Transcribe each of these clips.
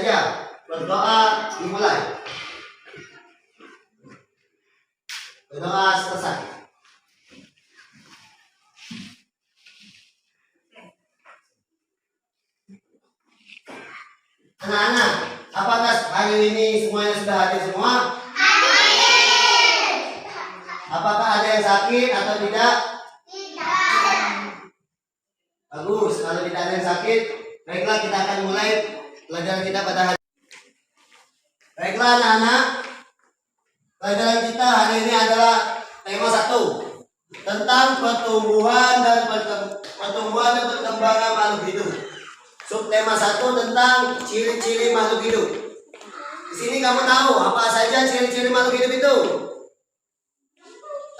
saja. Berdoa dimulai. Berdoa selesai. Anak-anak, apakah hari ini semuanya sudah hadir semua? Hadir. Apakah ada yang sakit atau tidak? Tidak. Bagus, kalau tidak ada yang sakit, baiklah kita akan mulai pelajaran kita pada hari ini. Baiklah anak-anak, pelajaran kita hari ini adalah tema 1 tentang pertumbuhan dan perkembangan makhluk hidup. Subtema 1 tentang ciri-ciri makhluk hidup. Di sini kamu tahu apa saja ciri-ciri makhluk hidup itu?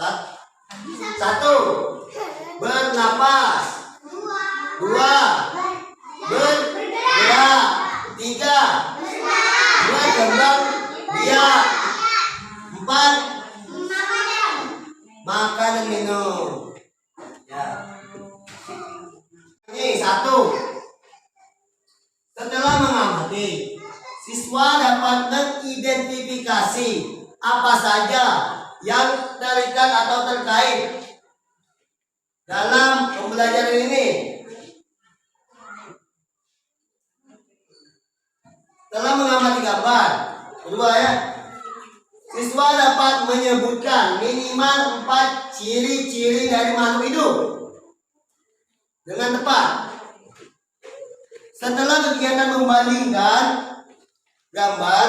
1. Bernapas. 2. Bergerak. 3. Berkembang biak. 4. Makan dan minum. Ya. Ini 1. Setelah mengamati, siswa dapat mengidentifikasi apa saja yang terikat atau terkait dalam pembelajaran ini. Setelah mengamati gambar, kedua ya, siswa dapat menyebutkan minimal 4 ciri-ciri dari makhluk hidup dengan tepat. Setelah kegiatan membandingkan gambar,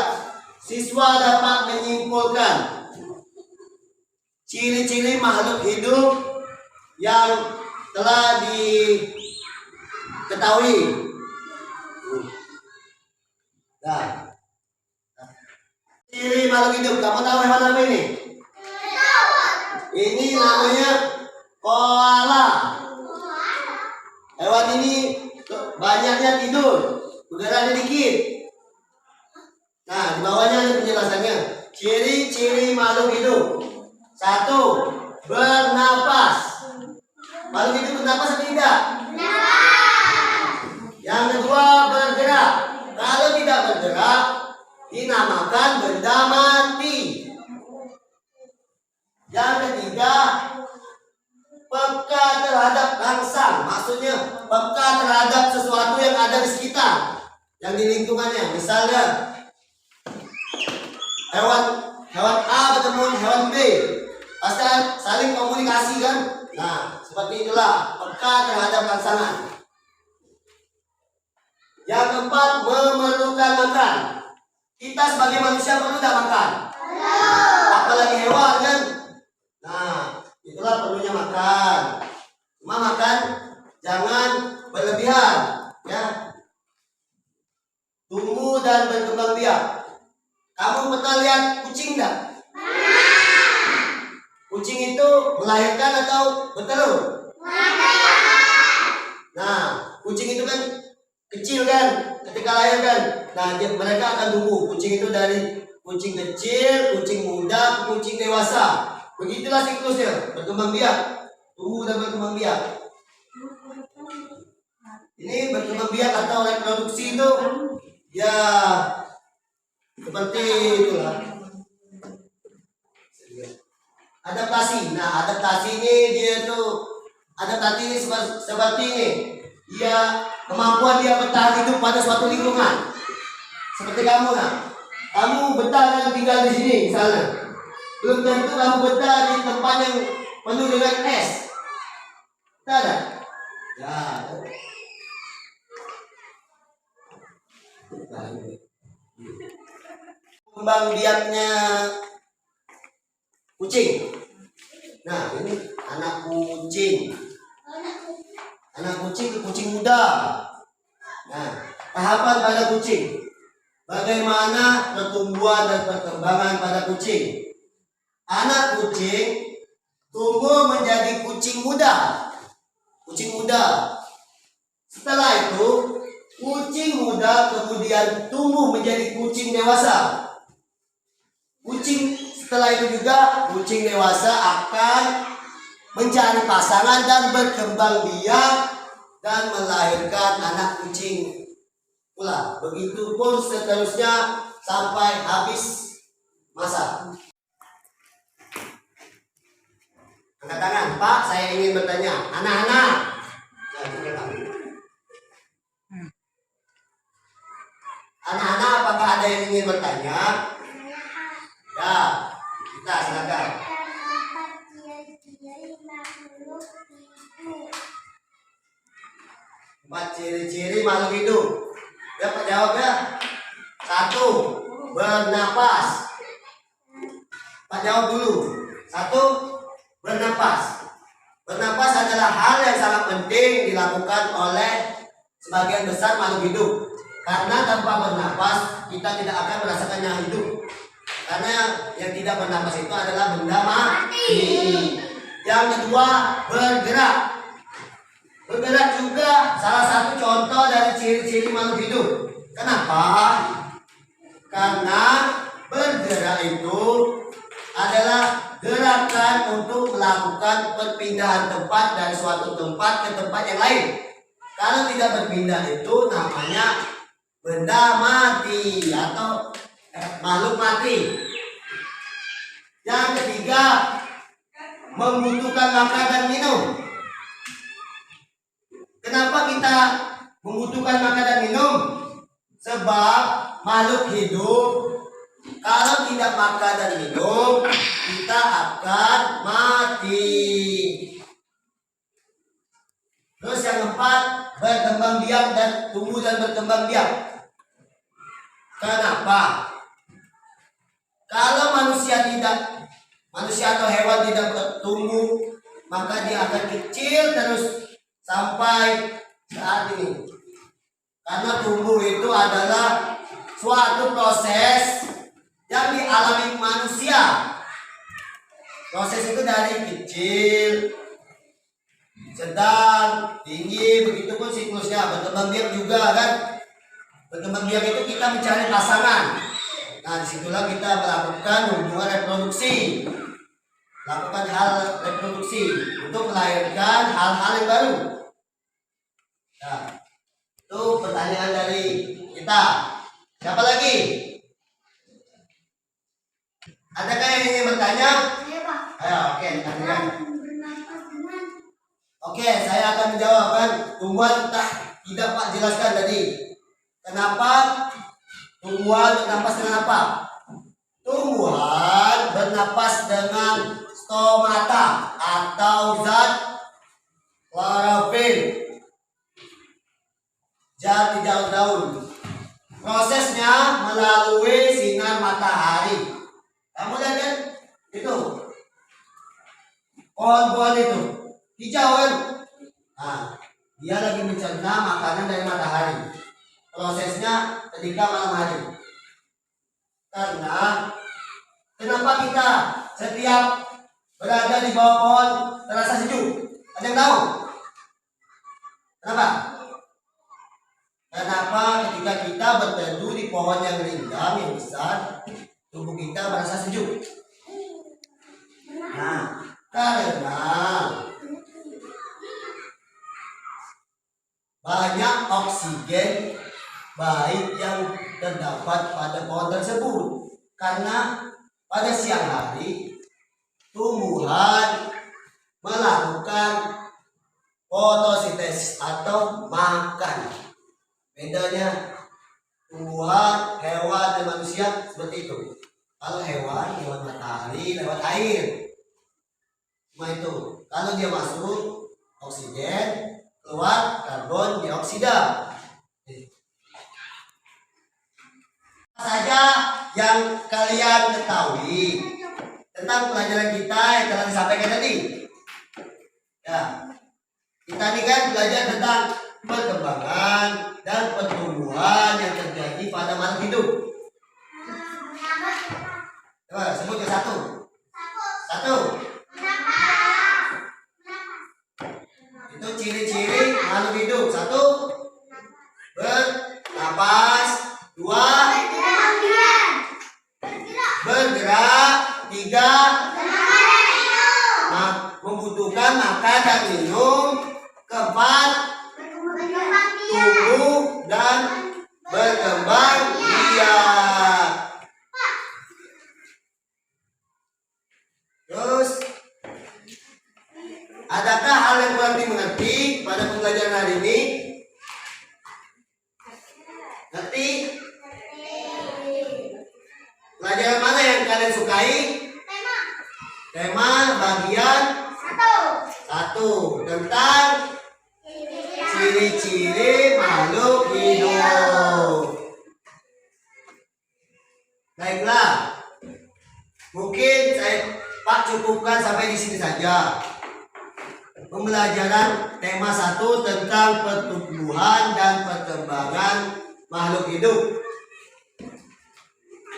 siswa dapat menyimpulkan ciri-ciri makhluk hidup yang telah diketahui. Nah, ciri makhluk hidup, kamu tahu hewan apa ini? Ini namanya koala. Hewan ini banyaknya tidur, udaranya dikit. Nah, di bawahnya ada penjelasannya. Ciri-ciri makhluk hidup. 1. Bernapas. Makhluk hidup bernapas atau tidak? Yang kedua, bergerak. Kalau tidak bergerak, dinamakan benda mati. Yang ketiga, peka terhadap rangsang, maksudnya peka terhadap sesuatu yang ada di sekitar, yang di lingkungannya. Misalnya hewan A bertemu hewan B, pasti saling komunikasi kan? Nah, seperti itulah peka terhadap rangsangan. Yang keempat, memerlukan makan. Kita sebagai manusia perlu tidak makan? Apalagi hewan kan? Nah, itulah perlunya makan. Cuma makan jangan berlebihan, ya. Tumbuh dan berkembang biak. Kamu pernah lihat kucing enggak? Kucing itu melahirkan atau bertelur? Nah, kucing itu kan kecil kan, ketika lahir kan. Nah, mereka akan tumbuh. Kucing itu dari kucing kecil, kucing muda, kucing dewasa. Begitulah siklusnya, berkembang biak, tumbuh dan berkembang biak. Ini berkembang biak atau reproduksi itu ya seperti itulah. Adaptasi. Nah, adaptasi ini dia tuh adaptasi ini seperti ini. Dia kemampuan dia bertahan hidup pada suatu lingkungan. Seperti kamu nah. Kamu betah dan tinggal di sini misalnya. Belum tentu kamu betah di tempat yang penuh dengan es. Tak ada? Ya. Kembang biaknya kucing. Nah, ini anak kucing. Anak kucing ke kucing muda. Nah, tahapan pada kucing. Bagaimana pertumbuhan dan perkembangan pada kucing? Anak kucing tumbuh menjadi kucing muda. Kucing muda. Setelah itu, kucing muda kemudian tumbuh menjadi kucing dewasa. Setelah itu juga kucing dewasa akan mencari pasangan dan berkembang biak dan melahirkan anak kucing pula. Begitupun seterusnya sampai habis masa. Angkat tangan, Pak, saya ingin bertanya. Anak-anak. Anak-anak, apakah ada yang ingin bertanya? Ya, kita silakan. Empat ciri-ciri makhluk hidup. Ya, Pak, jawab ya. 1. Bernapas. Pak, jawab dulu. 1. Bernapas. Bernapas adalah hal yang sangat penting dilakukan oleh sebagian besar makhluk hidup. Karena tanpa bernapas kita tidak akan merasakan yang hidup. Karena yang tidak bernapas itu adalah benda mati. Yang kedua, bergerak. Bergerak juga salah satu contoh dari ciri-ciri makhluk hidup. Kenapa? Karena bergerak itu adalah gerakan untuk melakukan perpindahan tempat dari suatu tempat ke tempat yang lain. Kalau tidak berpindah itu namanya benda mati atau makhluk mati. Yang ketiga, membutuhkan makan dan minum. Kenapa kita membutuhkan makan dan minum? Sebab makhluk hidup kalau tidak makan dan minum, kita akan mati. Terus yang keempat, berkembang biak dan tumbuh dan berkembang biak. Kenapa? Kalau manusia atau hewan tidak bertumbuh, maka dia akan kecil terus sampai saat ini. Karena tumbuh itu adalah suatu proses yang dialami manusia. Proses itu dari kecil, sedang, tinggi, begitu pun siklusnya. Berkembang biak juga kan. Berkembang biak itu kita mencari pasangan. Nah, disitulah kita melakukan hubungan reproduksi. Lakukan hal reproduksi untuk melahirkan hal-hal yang baru. Nah, itu pertanyaan dari kita. Siapa lagi? Adakah yang ingin bertanya? Ayo, oke, tanyakan. Oke, saya akan menjawabkan. Tumbuhan tidak Pak jelaskan tadi. Kenapa tumbuhan bernapas dengan apa? Tumbuhan bernapas dengan stomata atau zat klorofil. Zat di daun-daun. Prosesnya melalui sinar matahari. Kamu lihat kan? Itu pohon-pohon itu hijau kan? Nah, dia lagi mencerna makanan dari matahari. Prosesnya ketika malam hari. Karena kenapa kita setiap berada di bawah pohon terasa sejuk? Ada yang tahu? Kenapa? Kenapa ketika kita berteduh di pohon yang rindang yang besar, tubuh kita merasa sejuk? Nah, karena banyak oksigen baik yang terdapat pada pohon tersebut. Karena pada siang hari tumbuhan melakukan fotosintesis atau makan. Bedanya tumbuhan, hewan, dan manusia seperti itu. Kalau hewan lewat matahari, lewat air. Cuma itu. Kalau dia masuk oksigen, keluar karbon dioksida. Apa saja yang kalian ketahui tentang pelajaran kita yang telah disampaikan tadi? Ya, kita ini kan belajar tentang perkembangan dan pertumbuhan yang terjadi pada makhluk hidup. Coba sebut yang satu. Satu. Itu ciri-ciri makhluk hidup. Satu, bernapas. Dua, bergerak. Tiga, membutuhkan makan dan minum. Keempat, tumbuh dan kalian sukai? Tema bagian 1 tentang ciri-ciri makhluk hidup. Baiklah, mungkin Pak cukupkan sampai di sini saja. Pembelajaran tema 1 tentang pertumbuhan dan perkembangan makhluk hidup.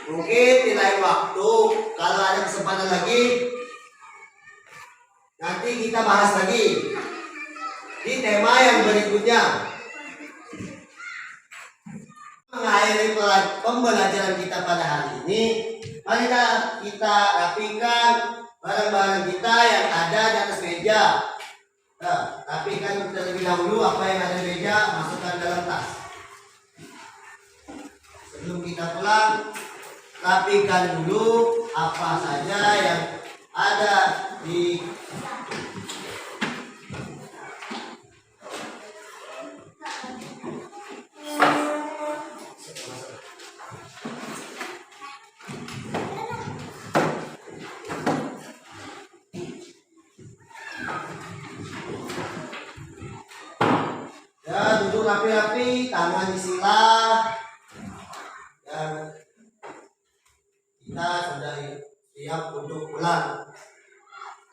Mungkin di lain waktu, kalau ada kesempatan lagi, nanti kita bahas lagi di tema yang berikutnya. Mengakhiri pembelajaran kita pada hari ini, mari kita rapikan barang-barang kita yang ada di atas meja. Nah, rapikan terlebih dahulu apa yang ada di meja, masukkan dalam tas. Sebelum kita pulang, rapikan dulu apa saja yang ada di ya, duduk rapi-rapi, tangan disila. Dan kita sudah siap untuk pulang.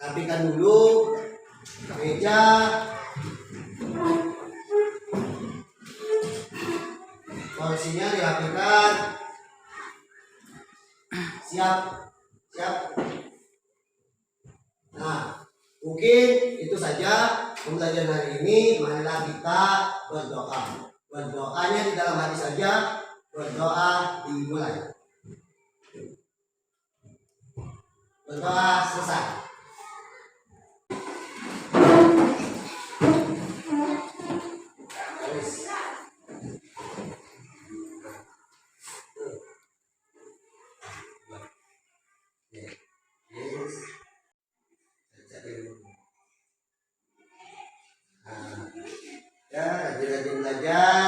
Rapikan dulu meja, kursinya dirapikan. Siap. Nah, mungkin itu saja pembelajaran hari ini. Marilah kita berdoa. Berdoanya di dalam hati saja. Berdoa dimulai. Berdoa selesai. Ya, rajin-rajin belajar.